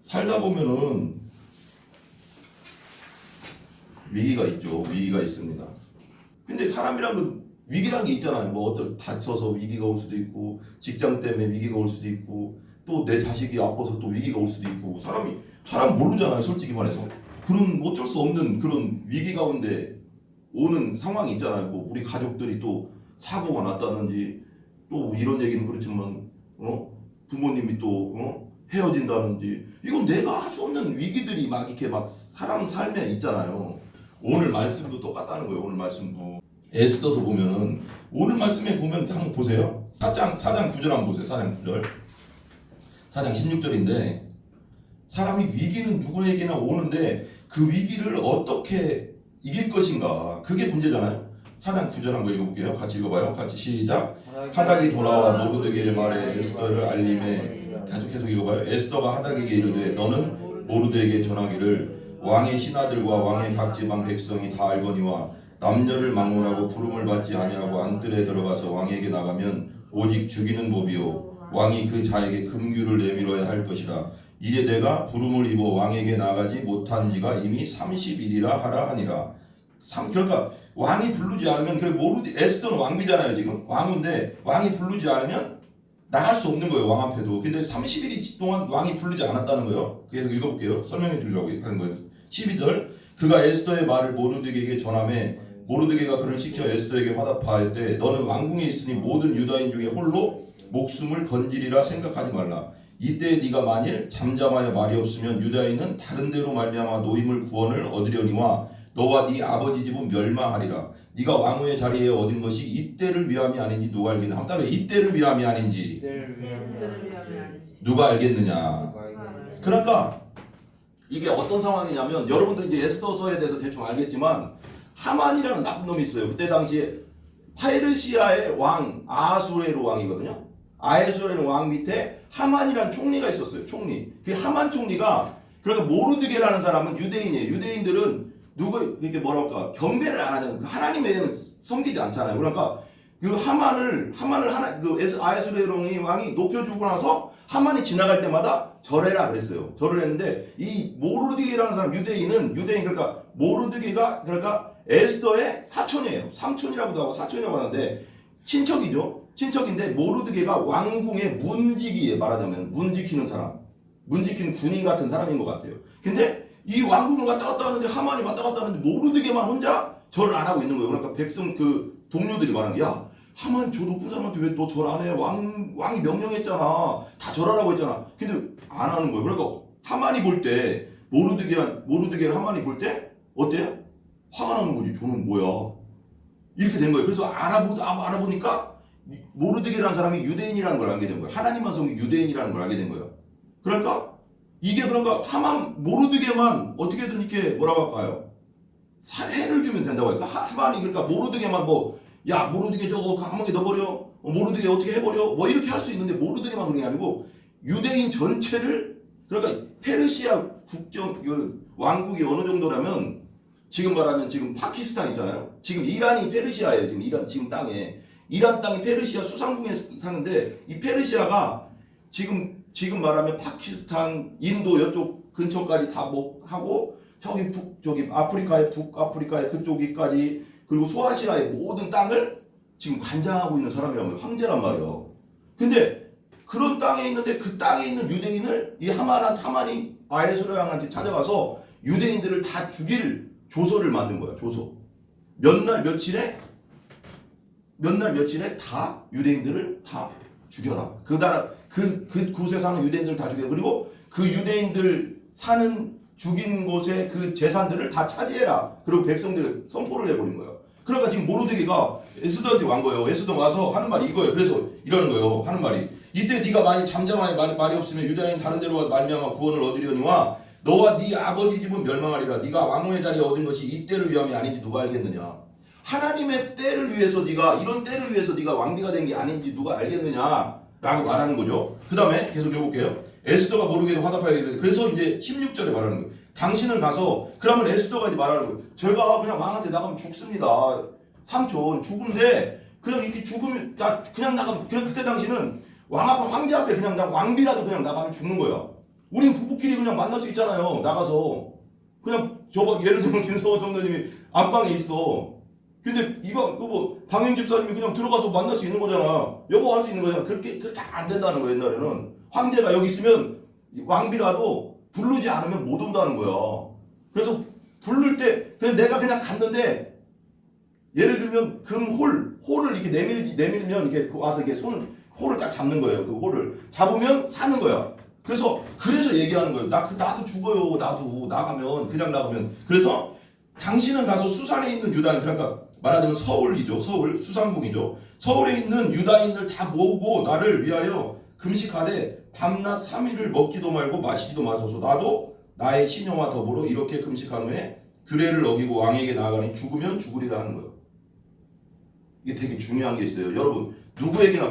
살다 보면은 위기가 있죠. 위기가 있습니다. 근데 사람이란 건 위기란 게 있잖아요. 뭐 어떤 다쳐서 위기가 올 수도 있고, 직장 때문에 위기가 올 수도 있고, 또 내 자식이 아파서 또 위기가 올 수도 있고, 사람 모르잖아요. 솔직히 말해서. 그런 어쩔 수 없는 그런 위기 가운데 오는 상황이 있잖아요. 뭐 우리 가족들이 또 사고가 났다든지, 또 이런 얘기는 그렇지만 부모님이 또 헤어진다든지, 이건 내가 할 수 없는 위기들이 막 이렇게 막 사람 삶에 있잖아요. 오늘 말씀도 똑같다는 거예요. 오늘 말씀도 에스더서 보면은 오늘 말씀에 보면 한번 보세요. 4장 9절 한번 보세요. 4장 9절. 4장 16절인데 사람이 위기는 누구에게나 오는데 그 위기를 어떻게 이길 것인가, 그게 문제잖아요. 4장 9절 한번 읽어볼게요. 같이 읽어봐요. 같이 시작. 하닥이 돌아와 모르드게의 말에 에스더를 알림해. 계속 읽어봐요. 에스더가 하닥에게 이르되 너는 모르드에게 전하기를 왕의 신하들과 왕의 각 지방 백성이 다 알거니와 남녀를 막론하고 부름을 받지 아니하고 안뜰에 들어가서 왕에게 나가면 오직 죽이는 법이요 왕이 그 자에게 금규를 내밀어야 할 것이라. 이제 내가 부름을 입어 왕에게 나가지 못한 지가 이미 30일이라 하라 하니라. 그러니까 왕이 부르지 않으면, 에스더는 왕비잖아요. 지금 왕인데 왕이 부르지 않으면 나갈 수 없는 거예요. 왕 앞에도. 근데 30일 동안 왕이 부르지 않았다는 거예요. 계속 읽어볼게요. 설명해 주려고 하는 거예요. 12절. 그가 에스더의 말을 모르드게에게 전하매 모르드게가 그를 시켜 에스더에게 화답하였되 너는 왕궁에 있으니 모든 유다인 중에 홀로 목숨을 건지리라 생각하지 말라. 이때 네가 만일 잠잠하여 말이 없으면 유다인은 다른 데로 말미암아 노임을 구원을 얻으려니와 너와 네 아버지 집은 멸망하리라. 네가 왕후의 자리에 얻은 것이 이때를 위함이 아닌지 누가 알겠느냐. 한 달에 이때를 위함이 아닌지 누가 알겠느냐. 그러니까 이게 어떤 상황이냐면, 여러분도 이제 에스더서에 대해서 대충 알겠지만 하만이라는 나쁜 놈이 있어요. 그때 당시에 페르시아의 왕 아하수에로 왕이거든요. 아하수에로 왕 밑에 하만이라는 총리가 있었어요. 총리. 그 하만 총리가, 그러니까 모르드게라는 사람은 유대인이에요. 유대인들은 누구 이렇게 뭐랄까 경배를 안 하잖아요. 하나님 외에는 섬기지 않잖아요. 그러니까 그 하만을 아하수에로 왕이 높여주고 나서 하만이 지나갈 때마다 절해라 그랬어요. 절을 했는데 이 모르드게라는 사람, 그러니까 모르드게가 그러니까 에스더의 사촌이에요. 삼촌이라고도 하고 사촌이라고 하는데 친척이죠. 친척인데 모르드게가 왕궁의 문지기에, 말하자면 문 지키는 사람, 문 지키는 군인 같은 사람인 것 같아요. 근데 이 왕궁을 왔다 갔다 하는데, 하만이 왔다 갔다 하는데 모르드게만 혼자 절을 안 하고 있는 거예요. 그러니까 백성 그 동료들이 말하는 게, 야, 하만 저 높은 사람한테 왜 너 절 안 해? 왕이 명령했잖아. 다 절하라고 했잖아. 근데 안 하는 거예요. 그러니까 하만이 볼 때, 모르드게를 하만이 볼 때 어때요? 화가 나는 거지. 저는 뭐야? 이렇게 된 거예요. 그래서 알아보니까 모르드게라는 사람이 유대인이라는 걸 알게 된 거예요. 하나님만 섬긴 유대인이라는 걸 알게 된 거예요. 그러니까 이게, 그런가 모르드게만 어떻게든 이렇게 뭐라고 할까요? 해를 주면 된다고 할까? 하만이, 그러니까 모르드게만 야, 모르드게 저거 감옥에 넣어버려. 모르드게 어떻게 해버려. 뭐 이렇게 할 수 있는데 모르드게만 그런 게 아니고 유대인 전체를, 그러니까 페르시아 국정 왕국이 어느 정도라면, 지금 말하면 지금 파키스탄 있잖아요. 지금 이란이 페르시아예요. 지금 이란 땅이 페르시아 수상궁에 사는데, 이 페르시아가 지금 말하면 파키스탄, 인도 이쪽 근처까지 다 하고, 저기 북아프리카의 그쪽까지, 그리고 소아시아의 모든 땅을 지금 관장하고 있는 사람이란 말이에요. 황제란 말이에요. 근데 그런 땅에 있는데, 그 땅에 있는 유대인을 이 하만이 아하수에로 왕한테 찾아가서 유대인들을 다 죽일 조서를 만든 거야. 조서. 몇 날 며칠에 다 유대인들을 다 죽여라. 그곳에 사는 유대인들을 다 죽여. 그리고 그 유대인들 죽인 곳의 그 재산들을 다 차지해라. 그리고 백성들 선포를 해버린 거예요. 그러니까 지금 모르드게가 에스더한테 간 거예요. 에스더 와서 하는 말이 이거예요. 그래서 이러는 거예요. 하는 말이, 이때 네가 만일 잠잠하여 말이 없으면 유다인 다른 데로 말미암아 구원을 얻으려니와 너와 네 아버지 집은 멸망하리라. 네가 왕후의 자리에 얻은 것이 이때를 위함이 아닌지 누가 알겠느냐. 하나님의 때를 위해서 이런 때를 위해서 네가 왕비가 된 게 아닌지 누가 알겠느냐라고 말하는 거죠. 그 다음에 계속 읽어볼게요. 에스더가 모르게도 화답하여 이르되, 그래서 이제 16절에 말하는 거예요. 당신은 가서, 그러면 에스더가 이제 말하는 거예요. 제가 그냥 왕한테 나가면 죽습니다. 삼촌 죽은데 그냥 이렇게 죽으면 그냥 나가면, 그냥 그때 당시는 왕 앞에, 황제 앞에 그냥 왕비라도 그냥 나가면 죽는 거야. 우린 부부끼리 그냥 만날 수 있잖아요. 나가서 그냥 저봐 예를 들면 김성호 성도님이 안방에 있어. 근데 이방 그뭐 방영 집사님이 그냥 들어가서 만날 수 있는 거잖아. 여보 할 수 있는 거잖아. 그렇게 안 된다는 거야. 옛날에는 황제가 여기 있으면 왕비라도 부르지 않으면 못 온다는 거야. 그래서 부를 때 그냥 내가 그냥 갔는데 예를 들면 홀을 이렇게 내밀면 이렇게 와서 이렇게 홀을 딱 잡는 거예요. 그 홀을 잡으면 사는 거야. 그래서 얘기하는 거예요. 나도 죽어요. 나도 그냥 나가면. 그래서 당신은 가서 수산에 있는 유다인, 그러니까 말하자면 서울이죠. 서울 수산궁이죠. 서울에 있는 유다인들 다 모으고 나를 위하여 금식하되 밤낮 3일을 먹지도 말고 마시지도 마소서. 나도 나의 신령과 더불어 이렇게 금식한 후에 규례를 어기고 왕에게 나아가니 죽으면 죽으리라 하는 거예요. 이게 되게 중요한 게 있어요. 여러분 누구에게나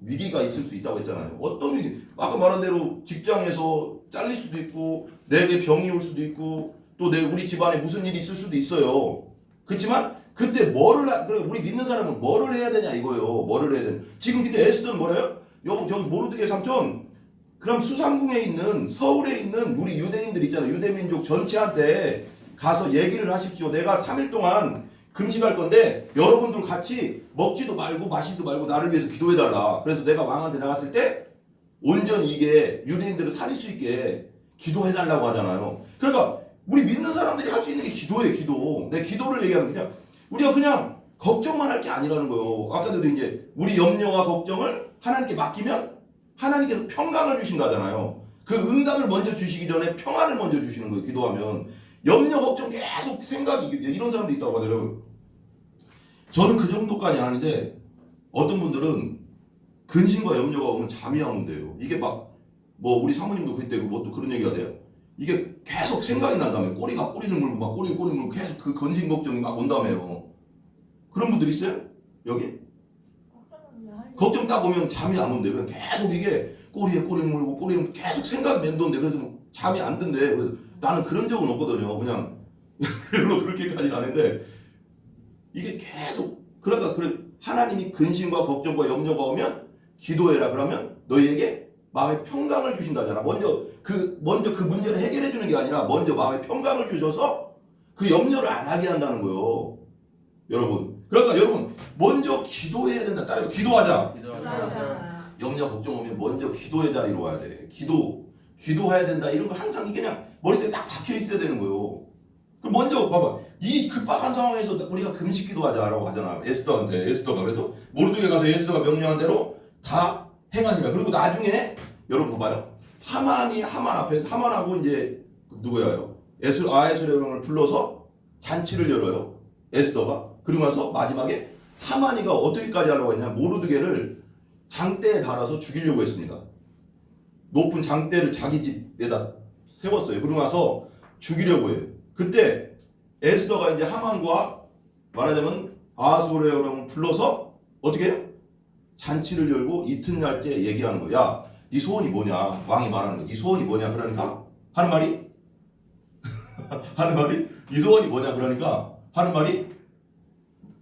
위기가 있을 수 있다고 했잖아요. 어떤 위기? 아까 말한 대로 직장에서 잘릴 수도 있고 내게 병이 올 수도 있고 또 우리 집안에 무슨 일이 있을 수도 있어요. 그렇지만 그때 우리 믿는 사람은 뭐를 해야 되냐 이거예요. 뭐를 해야 되냐. 지금 근데 에스더는 뭐래요? 여보 저기 모르드게 삼촌 그럼 수상궁에 있는 서울에 있는 우리 유대인들 있잖아요. 유대민족 전체한테 가서 얘기를 하십시오. 내가 3일 동안 금식할 건데 여러분들 같이 먹지도 말고 마시지도 말고 나를 위해서 기도해달라. 그래서 내가 왕한테 나갔을 때 온전히 이게 유대인들을 살릴 수 있게 기도해달라고 하잖아요. 그러니까 우리 믿는 사람들이 할 수 있는 게 기도예요. 기도. 내 기도를 얘기하면 그냥 우리가 그냥 걱정만 할 게 아니라는 거예요. 아까도 이제 우리 염려와 걱정을 하나님께 맡기면 하나님께서 평강을 주신다잖아요. 그 응답을 먼저 주시기 전에 평안을 먼저 주시는 거예요. 기도하면. 염려 걱정 계속 생각이 이런 사람도 있다고 하더라고요. 저는 그 정도까지 아닌데 어떤 분들은 근심과 염려가 오면 잠이 안 온대요. 이게 막 뭐 우리 사모님도 그때 뭐 또 그런 얘기가 돼요. 이게 계속 생각이 난다며. 꼬리를 물고 막 꼬리를 물고 계속 그 근심 걱정이 막 온다며요. 그런 분들 있어요? 여기? 걱정 딱 오면 잠이 안 온대. 그냥 계속 이게 꼬리를 물고 꼬리를 계속 생각이 맴돈대. 그래서 잠이 안 든대. 그래서 나는 그런 적은 없거든요. 그냥 별로 그렇게까지 아닌데 이게 계속 그러니까 하나님이 근심과 걱정과 염려가 오면 기도해라. 그러면 너희에게 마음의 평강을 주신다잖아. 먼저 그 문제를 해결해 주는 게 아니라 먼저 마음의 평강을 주셔서 그 염려를 안 하게 한다는 거예요. 여러분. 그러니까 여러분 먼저 기도해야 된다. 따라서 기도하자. 염려 걱정 오면 먼저 기도의 자리로 와야 돼. 기도해야 된다. 이런 거 항상 그냥 머릿속에 딱 박혀 있어야 되는 거예요. 그럼 먼저 봐봐. 이 급박한 상황에서 우리가 금식 기도하자라고 하잖아. 에스더가 그래도 모르드게 가서 에스더가 명령한 대로 다 행하니라. 그리고 나중에 여러분 봐봐요. 하만하고 이제 누구야요? 아에스의 왕을 불러서 잔치를 열어요. 에스더가. 그리고 나서 마지막에 하만이가 어떻게까지 하려고 했냐? 모르드게를 장대에 달아서 죽이려고 했습니다. 높은 장대를 자기 집에다 세웠어요. 그러고 나서 죽이려고 해요. 그때 에스더가 이제 하만과 말하자면 아하수에로의 왕을 불러서 어떻게 해요? 잔치를 열고 이튿날째 얘기하는 거야. 야, 네 소원이 뭐냐? 왕이 말하는 거야. 네 소원이 뭐냐? 그러니까 하는 말이 네 소원이 뭐냐? 그러니까 하는 말이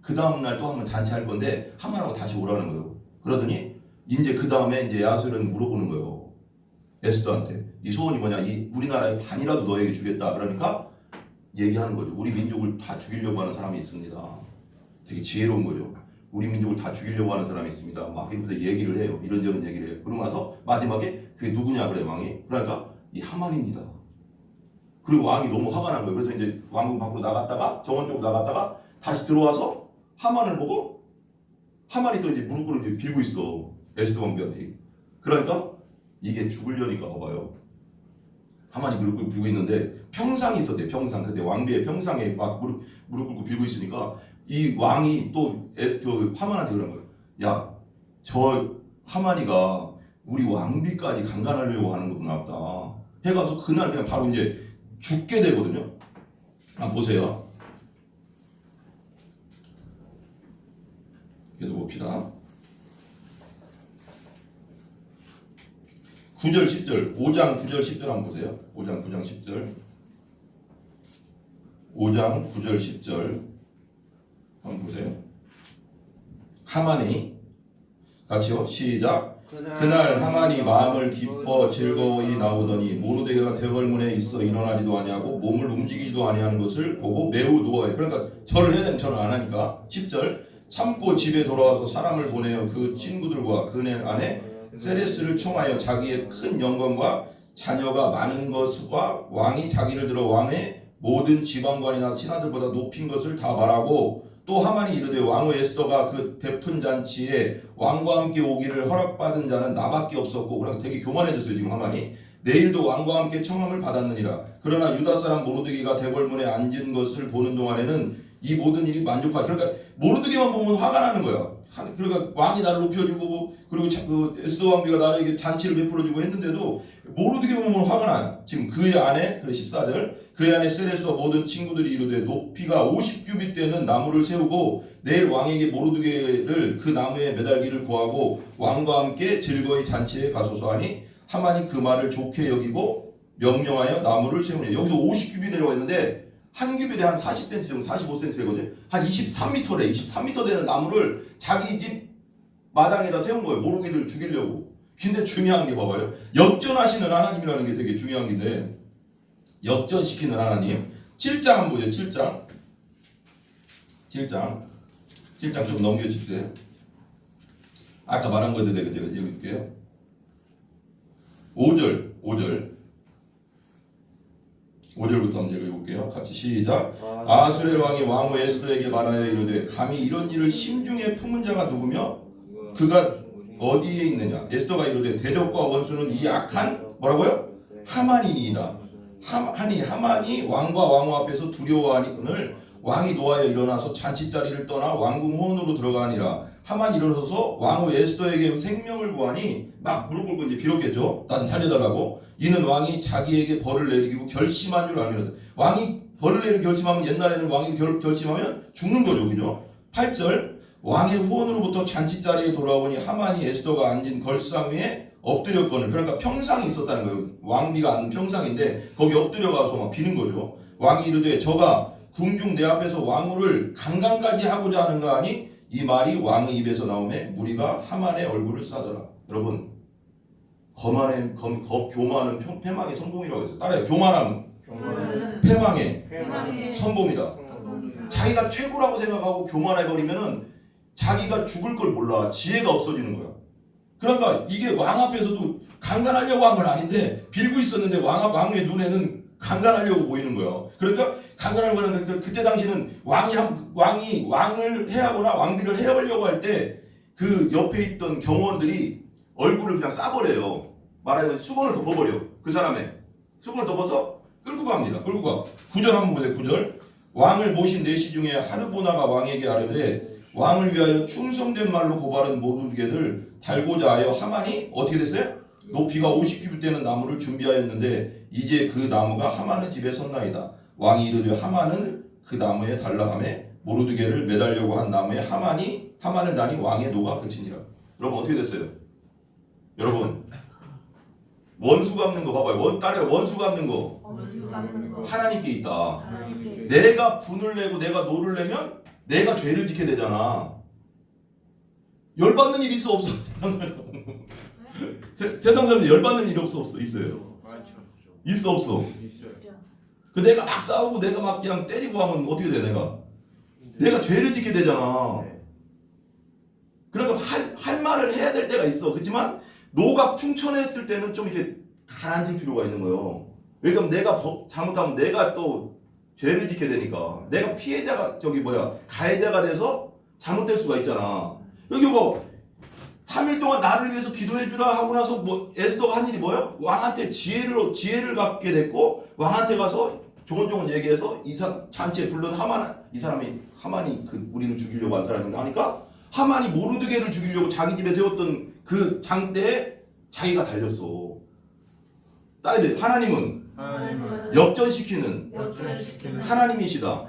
그 다음 날 또 한번 잔치할 건데 하만하고 다시 오라는 거예요. 그러더니 이제 그 다음에 이제 야수는 물어보는 거예요. 에스더한테 네 소원이 뭐냐? 우리나라의 반이라도 너에게 주겠다. 그러니까 얘기하는 거죠. 우리 민족을 다 죽이려고 하는 사람이 있습니다. 되게 지혜로운 거죠. 우리 민족을 다 죽이려고 하는 사람이 있습니다. 막 이러면서 얘기를 해요. 이런저런 얘기를 해요. 그러고 나서 마지막에 그게 누구냐 그래 왕이. 그러니까 이 하만입니다. 그리고 왕이 너무 화가 난 거예요. 그래서 이제 왕궁 밖으로 나갔다가 정원 쪽으로 나갔다가 다시 들어와서 하만을 보고 하만이 또 이제 무릎 꿇고 빌고 있어. 에스더 왕비한테. 그러니까 이게 죽으려니까 봐봐요. 하만이 무릎 꿇고 빌고 있는데 평상이 있었대. 평상. 근데 왕비의 평상에 막 무릎 꿇고 빌고 있으니까 이 왕이 또 하만한테 그런 거예요. 야, 저 하만이가 우리 왕비까지 강간하려고 하는 것도 나왔다. 해가서 그날 그냥 바로 이제 죽게 되거든요. 한번 보세요. 계속 봅시다. 9절 10절 5장 9절 10절 한번 보세요. 5장 9장 10절 5장 9절 10절 한번 보세요. 하만이 같이요. 시작. 그날 하만이 마음을 기뻐 즐거이 나오더니 모르드게가 대궐문에 있어 일어나지도 아니하고 몸을 움직이지도 아니하는 것을 보고 매우 누워요. 그러니까 절을 해야 되는 절을 안 하니까 10절 참고 집에 돌아와서 사람을 보내어 그 친구들과 그네 안에 세레스를 청하여 자기의 큰 영광과 자녀가 많은 것과 왕이 자기를 들어 왕의 모든 지방관이나 신하들보다 높인 것을 다 말하고 또 하만이 이르되 왕후 에스더가 그 베푼 잔치에 왕과 함께 오기를 허락받은 자는 나밖에 없었고, 그러니까 되게 교만해졌어요 지금 하만이. 내일도 왕과 함께 청함을 받았느니라. 그러나 유다 사람 모르드게가 대궐문에 앉은 것을 보는 동안에는 이 모든 일이 만족하지. 그러니까 모르드게만 보면 화가 나는 거야. 그러니까 왕이 나를 높여주고 그리고 그 에스더 왕비가 나에게 잔치를 베풀어주고 했는데도 모르드게만 보면 화가 나요. 지금 그의 안에 14절 그의 안에 세레스와 모든 친구들이 이르되 높이가 50규빗 되는 나무를 세우고 내일 왕에게 모르드게를 그 나무에 매달기를 구하고 왕과 함께 즐거이 잔치에 가소서 하니 하만이 그 말을 좋게 여기고 명령하여 나무를 세우니. 여기서 50규빗이라고 했는데 한 규빗에 한 40cm 정도 45cm 되거든요. 한 23m래. 23m 되는 나무를 자기 집 마당에다 세운 거예요. 모르드게를 죽이려고. 근데 중요한 게 봐봐요. 역전하시는 하나님이라는 게 되게 중요한 건데 역전시키는 하나님. 7장 한번 보죠. 7장 좀 넘겨주세요. 아까 말한 것에 대해 제가 읽을게요. 5절부터 한번 제가 읽을게요. 같이 시작. 아수레 왕이 왕후 에스더에게 말하여 이르되 감히 이런 일을 심중에 품은 자가 누구며 그가 어디에 있느냐. 에스더가 이르되 대적과 원수는 이 악한 뭐라고요? 하만이니이다. 하만이 왕과 왕후 앞에서 두려워하니를 왕이 노하여 일어나서 잔치자리를 떠나 왕궁 호원으로 들어가니라. 하만이 일어서서 왕후 에스더에게 생명을 구하니 막 무릎 꿇고 이제 빌었겠죠. 난 살려달라고. 이는 왕이 자기에게 벌을 내리고 결심한 줄 아니라. 왕이 벌을 내리고 결심하면 옛날에는 왕이 결심하면 죽는 거죠. 그죠? 8절 왕의 후원으로부터 잔치자리에 돌아오니 하만이 에스더가 앉은 걸상 위에 엎드렸거늘. 그러니까 평상이 있었다는 거예요. 왕비가 앉는 평상인데 거기 엎드려가서 막 비는 거죠. 왕이 이르되 저가 궁중 내 앞에서 왕후를 강간까지 하고자 하는가 하니 이 말이 왕의 입에서 나오매 무리가 하만의 얼굴을 싸더라. 여러분 교만은 패망의 선봉이라고 했어요. 따라요. 교만함은 패망의 선봉이다. 자기가 최고라고 생각하고 교만해버리면은 자기가 죽을 걸 몰라. 지혜가 없어지는 거야. 그러니까 이게 왕 앞에서도 강간하려고 한 건 아닌데 빌고 있었는데 왕의 눈에는 강간하려고 보이는 거야. 그러니까 강간하려고 하는 그때 당시는 왕이 왕을 해하거나 왕비를 해하려고 할 때 그 옆에 있던 경호원들이 얼굴을 그냥 싸버려요. 말하자면 수건을 덮어버려. 그 사람의 수건을 덮어서 끌고 갑니다. 끌고 가. 9절 한번 보세요. 9절 왕을 모신 내시 중에 하르보나가 왕에게 아뢰되 왕을 위하여 충성된 말로 고발한 모르드게를 달고자 하여 하만이 어떻게 됐어요? 높이가 50규빗 되는 나무를 준비하였는데 이제 그 나무가 하만의 집에 섰나이다. 왕이 이르되 하만은 그 나무에 달라 하매 모르드게를 매달려고 한 나무에 하만을 다니 왕의 노가 그치니라. 여러분 어떻게 됐어요? 여러분 원수 갚는 거 봐봐요. 따라요. 원수 갚는 거 하나님께 있다. 내가 분을 내고 내가 노를 내면 내가 죄를 짓게 되잖아. 열받는 일 있어 없어? 세상 사람들 열받는 일이 없어 있어요? 있어 없어? 그 내가 막 싸우고 내가 막 그냥 때리고 하면 어떻게 돼? 내가 죄를 짓게 되잖아. 그러니까 할 말을 해야 될 때가 있어. 그렇지만 노가 충천했을 때는 좀 이렇게 가라앉을 필요가 있는 거예요. 왜냐면 내가 잘못하면 내가 또 죄를 짓게 되니까 내가 피해자가 가해자가 돼서 잘못될 수가 있잖아. 여기 3일 동안 나를 위해서 기도해주라 하고 나서 에스더가 한 일이 뭐예요? 왕한테 지혜를 갖게 됐고 왕한테 가서 조곤조곤 얘기해서 잔치에 부른 하만이 우리를 죽이려고 한 사람인가 하니까 하만이 모르드게를 죽이려고 자기 집에 세웠던 그 장대에 자기가 달렸어. 따라해. 하나님은 역전시키는 하나님이시다.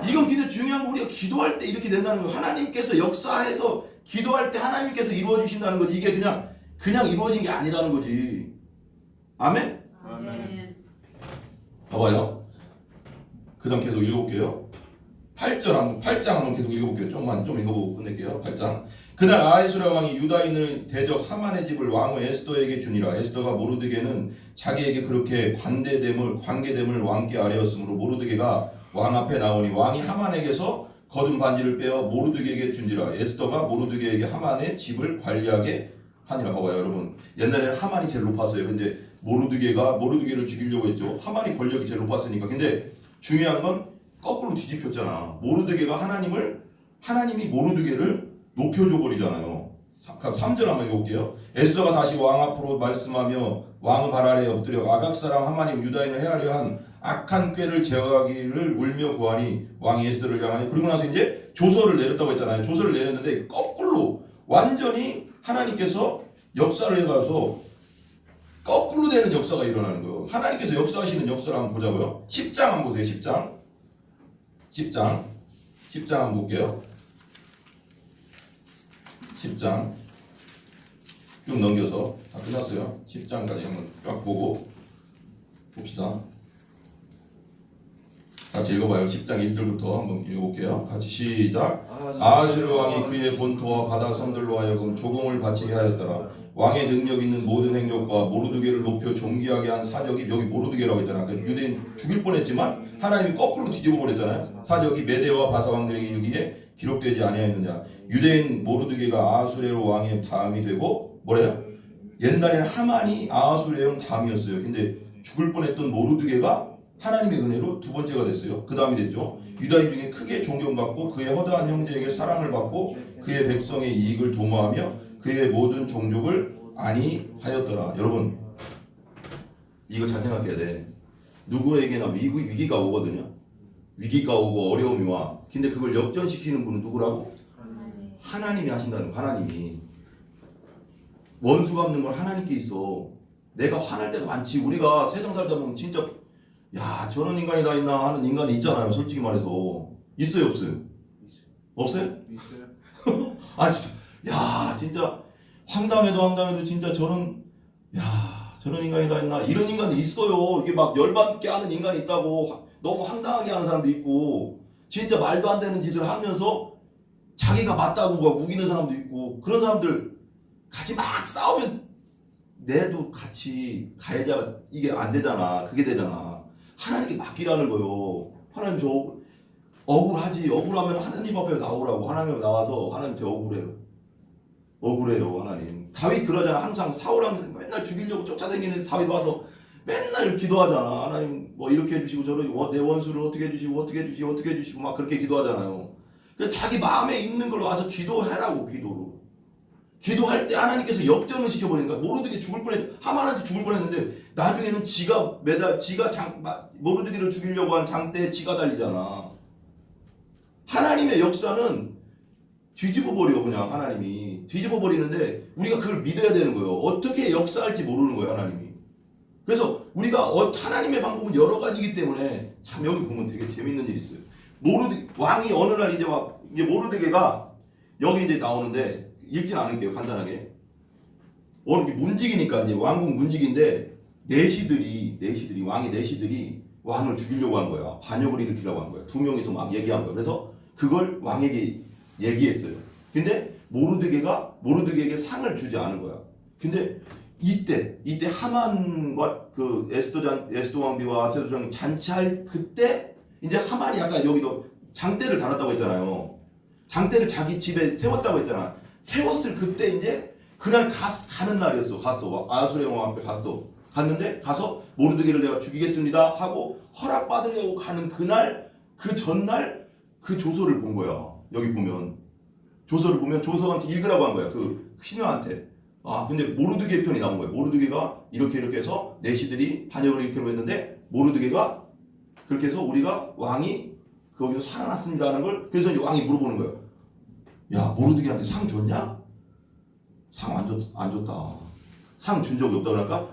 이건 근데 중요한 거 우리가 기도할 때 이렇게 된다는 거예요. 하나님께서 역사해서 기도할 때 하나님께서 이루어 주신다는 거지. 이게 그냥 이루어진 게 아니라는 거지. 아멘? 봐봐요. 그 다음 계속 읽어볼게요. 8장 한번 계속 읽어볼게요. 좀 읽어보고 끝낼게요. 8장. 그날 아하수라 왕이 유다인을 대적 하만의 집을 왕후 에스더에게 주니라. 에스더가 모르드게는 자기에게 그렇게 관계됨을 왕께 아뢰었으므로 모르드게가 왕 앞에 나오니 왕이 하만에게서 거둔 반지를 빼어 모르드게에게 준지라. 에스더가 모르드게에게 하만의 집을 관리하게 하니라. 봐봐요 여러분. 옛날에는 하만이 제일 높았어요. 근데 모르드게를 죽이려고 했죠. 하만이 권력이 제일 높았으니까. 근데 중요한 건 거꾸로 뒤집혔잖아. 하나님이 모르드게를 높여줘 버리잖아요. 3절 한번 읽어볼게요. 에스더가 다시 왕 앞으로 말씀하며 왕의 발 아래에 엎드려 아각 사람 하만이 유다인을 해하려 한 악한 꾀를 제어하기를 울며 구하니 왕이 에스더를 향하여, 그리고 나서 이제 조서를 내렸다고 했잖아요. 조서를 내렸는데 거꾸로 완전히 하나님께서 역사를 해가서 거꾸로 되는 역사가 일어나는 거예요. 하나님께서 역사하시는 역사를 한번 보자고요. 10장 한번 보세요. 10장 한번 볼게요. 10장 쭉 넘겨서 다 끝났어요. 10장까지 한번 쫙 보고 봅시다. 같이 읽어봐요. 10장 1절부터 한번 읽어볼게요. 같이 시작. 아하수르 왕이 그의 본토와 바다 섬들로 하여금 조공을 바치게 하였더라. 왕의 능력 있는 모든 행적과 모르드게를 높여 존귀하게 한 사적이, 여기 모르드게라고 했잖아. 유대인 죽일 뻔했지만 하나님이 거꾸로 뒤집어 버렸잖아요. 사적이 메대와 바사 왕들에게 일기에 기록되지 아니하였느냐. 유대인 모르드게가 아하수에로 왕의 다음이 되고, 뭐래요? 옛날에는 하만이 아하수에로 다음이었어요. 근데 죽을 뻔했던 모르드게가 하나님의 은혜로 두 번째가 됐어요. 그 다음이 됐죠. 유다인 중에 크게 존경받고 그의 허다한 형제에게 사랑을 받고 그의 백성의 이익을 도모하며 그의 모든 종족을 안위하였더라. 여러분 이거 잘 생각해야 돼. 누구에게나 위기가 오거든요. 위기가 오고 어려움이 와. 근데 그걸 역전시키는 분은 누구라고? 하나님이 하신다는 거. 하나님이. 원수 갚는 건 하나님께 있어. 내가 화날 때가 많지. 우리가 세상 살다 보면 진짜 야 저런 인간이 다 있나 하는 인간이 있잖아요. 솔직히 말해서. 있어요 없어요? 없어요? 있어요. 아 진짜 야 진짜 황당해도 진짜 저런 인간이 다 있나 이런 인간이 있어요. 이게 막 열받게 하는 인간이 있다고. 너무 황당하게 하는 사람도 있고 진짜 말도 안 되는 짓을 하면서 자기가 맞다고 막 우기는 사람도 있고. 그런 사람들 같이 막 싸우면 내도 같이 가해자 이게 안 되잖아. 그게 되잖아. 하나님께 맡기라는 거요. 하나님 저 억울하지. 억울하면 하나님 앞에 나오라고. 하나님 앞에 나와서 하나님 저 억울해요 하나님. 다윗 그러잖아. 항상 사울랑 맨날 죽이려고 쫓아다니는 다윗 와서 맨날 기도하잖아. 하나님 뭐 이렇게 해주시고 저런 내 원수를 어떻게 해주시고 막 그렇게 기도하잖아요. 그러니까 자기 마음에 있는 걸 와서 기도하라고. 기도할 때 하나님께서 역전을 시켜버리니까 모르드게 죽을 뻔했. 하만한테 죽을 뻔했는데 나중에는 지가 모르드게를 죽이려고 한 장대에 지가 달리잖아. 하나님의 역사는 뒤집어버려. 그냥 하나님이 뒤집어버리는데 우리가 그걸 믿어야 되는 거예요. 어떻게 역사할지 모르는 거예요 하나님이. 그래서 우리가 하나님의 방법은 여러 가지이기 때문에 참 여기 보면 되게 재밌는 일이 있어요. 왕이 어느 날 이제 모르드게가 여기 이제 나오는데 읽진 않을게요. 간단하게. 오늘 문직이니까 이제 왕국 문직인데 왕의 내시들이 왕을 죽이려고 한 거야. 반역을 일으키려고 한 거야. 두 명이서 막 얘기한 거야. 그래서 그걸 왕에게 얘기했어요. 근데 모르드게에게 상을 주지 않은 거야. 근데 이때 하만과 그 에스더 왕비와 아세도장이 잔치할 그때 이제 하만이 아까 여기도 장대를 달았다고 했잖아요. 장대를 자기 집에 세웠다고 했잖아. 세웠을 그때 이제 그날 가는 날이었어. 갔어. 아하수에로 왕 앞에 갔는데 가서 모르드게를 내가 죽이겠습니다 하고 허락받으려고 가는 그날 그 전날 그 조서를 본 거야. 여기 보면 조서를 보면 조서한테 읽으라고 한 거야. 그 신하한테. 근데 모르드게 편이 나온 거예요. 모르드게가 이렇게 해서 내시들이 반역을 일으키려고 했는데 모르드게가 그렇게 해서 우리가 왕이 거기서 살아났습니다 하는 걸. 그래서 이제 왕이 물어보는 거예요. 야 모르드게한테 상 줬냐? 상 안 줬다. 상 준 적이 없다. 그러니까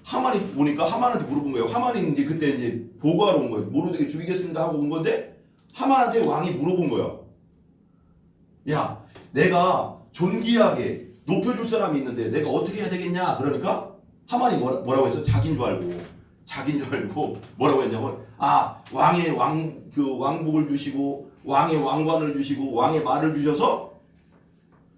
하만이 보니까 하만한테 물어본 거예요. 하만이 이제 그때 이제 보고하러 온 거예요. 모르드게 죽이겠습니다 하고 온 건데 하만한테 왕이 물어본 거야. 야 내가 존귀하게 높여줄 사람이 있는데 내가 어떻게 해야 되겠냐? 그러니까 하만이 뭐라고 했어? 자기인 줄 알고 뭐라고 했냐면 왕의 왕복을 주시고 왕의 왕관을 주시고 왕의 말을 주셔서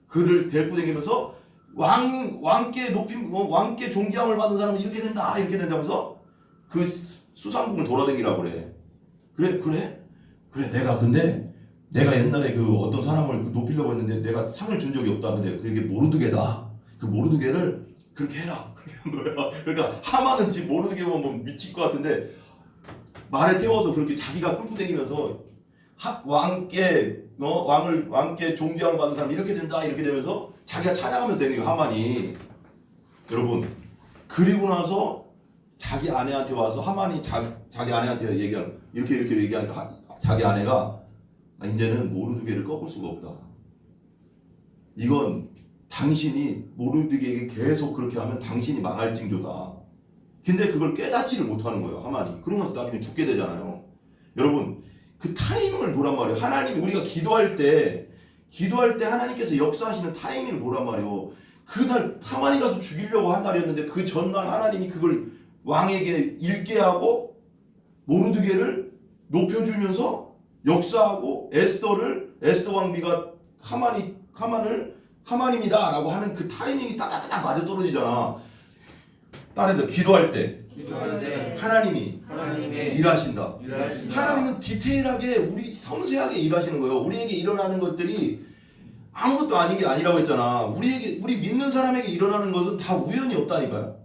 그를 데리고 다니면서 왕께 높임 왕께 존귀함을 받은 사람은 이렇게 된다 이렇게 된다면서 그 수상궁을 돌아다니라고 그래. 그래 내가 옛날에 그 어떤 사람을 높이려고 했는데 내가 상을 준 적이 없다. 근데 그게 모르드게다. 그 모르드게를 그렇게 해라. 그렇게 한 거야. 그러니까 하만은 지금 모르드게 보면 미칠 것 같은데 말에 태워서 그렇게 자기가 끌고 다니면서 왕께 존귀함을 받은 사람 이렇게 된다 이렇게 되면서 자기가 찬양하면서 되는 거예요. 하만이. 여러분 그리고 나서 자기 아내한테 와서 하만이 자기 아내한테 얘기하는 이렇게 얘기하니까 자기 아내가 이제는 모르드게를 꺾을 수가 없다. 이건 당신이 모르드게에게 계속 그렇게 하면 당신이 망할 징조다. 근데 그걸 깨닫지를 못하는 거예요. 하만이. 그러고 나서 나중에 죽게 되잖아요. 여러분 그 타이밍을 보란 말이에요. 하나님이 우리가 기도할 때 하나님께서 역사하시는 타이밍을 보란 말이에요. 그날 하만이 가서 죽이려고 한 날이었는데 그 전날 하나님이 그걸 왕에게 읽게 하고 모르드게를 높여주면서 역사하고 에스더 왕비가 하만입니다 라고 하는 그 타이밍이 딱딱딱 맞아 떨어지잖아. 딸애들 기도할 때 하나님이 일하신다. 하나님은 디테일하게 우리 섬세하게 일하시는 거예요. 우리에게 일어나는 것들이 아무것도 아닌 게 아니라고 했잖아. 우리 믿는 사람에게 일어나는 것은 다 우연이 없다니까요.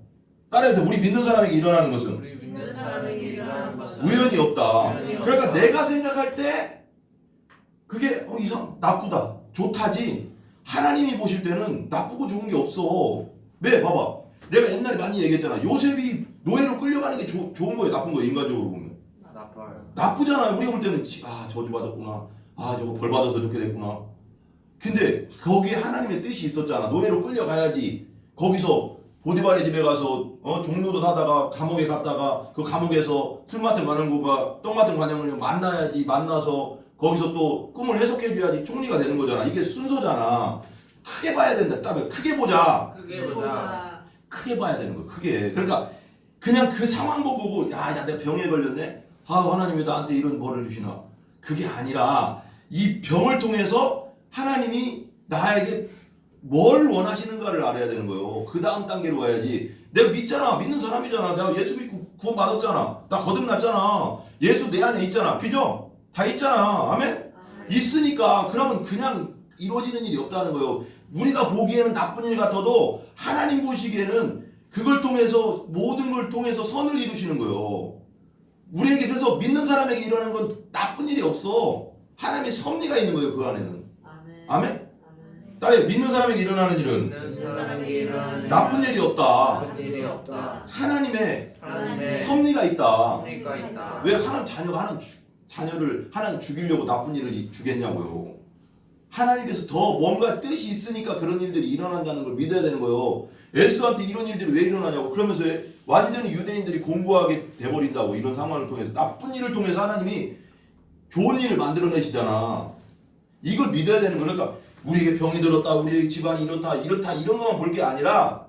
딸애들 우리 믿는 사람에게 일어나는 것은 우연이 없다. 그러니까 내가 생각할 때 그게 나쁘다 좋다지 하나님이 보실 때는 나쁘고 좋은 게 없어. 왜? 봐봐. 내가 옛날에 많이 얘기했잖아. 요셉이 노예로 끌려가는 게 좋은 거예요? 나쁜 거예요? 인간적으로 보면 나쁘잖아요. 우리가 볼 때는 저주받았구나. 저거 벌받아서 저렇게 됐구나. 근데 거기에 하나님의 뜻이 있었잖아. 노예로 끌려가야지. 거기서 보디발의 집에 가서 종로도 하다가 감옥에 갔다가 그 감옥에서 술 맡은 관원구가 떡 맡은 관원을 만나야지. 만나서 거기서 또 꿈을 해석해줘야지 총리가 되는 거잖아. 이게 순서잖아. 크게 봐야 된다. 딱 크게 보자. 크게 봐야 되는 거야. 크게. 그러니까 그냥 그 상황만 보고 야 내가 병에 걸렸네. 하나님 왜 나한테 이런 벌을 주시나. 그게 아니라 이 병을 통해서 하나님이 나에게 뭘 원하시는가를 알아야 되는 거예요. 그 다음 단계로 가야지. 내가 믿잖아. 믿는 사람이잖아. 내가 예수 믿고 구원 받았잖아. 나 거듭났잖아. 예수 내 안에 있잖아. 그죠? 다 있잖아. 아멘? 있으니까 그러면 그냥 이루어지는 일이 없다는 거예요. 우리가 보기에는 나쁜 일 같아도 하나님 보시기에는 그걸 통해서 모든 걸 통해서 선을 이루시는 거예요. 우리에게 그래서 믿는 사람에게 일어나는 건 나쁜 일이 없어. 하나님의 섭리가 있는 거예요. 그 안에는. 아멘? 딸이 믿는 사람에게 일어나는 일은 나쁜 일이 없다. 하나님의 섭리가 있다. 왜 하나님 자녀를 하나님 죽이려고 나쁜 일을 주겠냐고요. 하나님께서 더 뭔가 뜻이 있으니까 그런 일들이 일어난다는 걸 믿어야 되는 거예요. 에스더한테 이런 일들이 왜 일어나냐고. 그러면서 완전히 유대인들이 공고하게 돼버린다고. 이런 상황을 통해서 나쁜 일을 통해서 하나님이 좋은 일을 만들어내시잖아. 이걸 믿어야 되는 거예요. 그러니까 우리에게 병이 들었다, 우리에게 집안이 이렇다 이런 것만 볼 게 아니라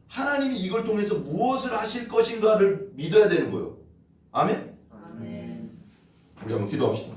하나님이 이걸 통해서 무엇을 하실 것인가를 믿어야 되는 거예요. 아멘? 우리 한번 기도합시다.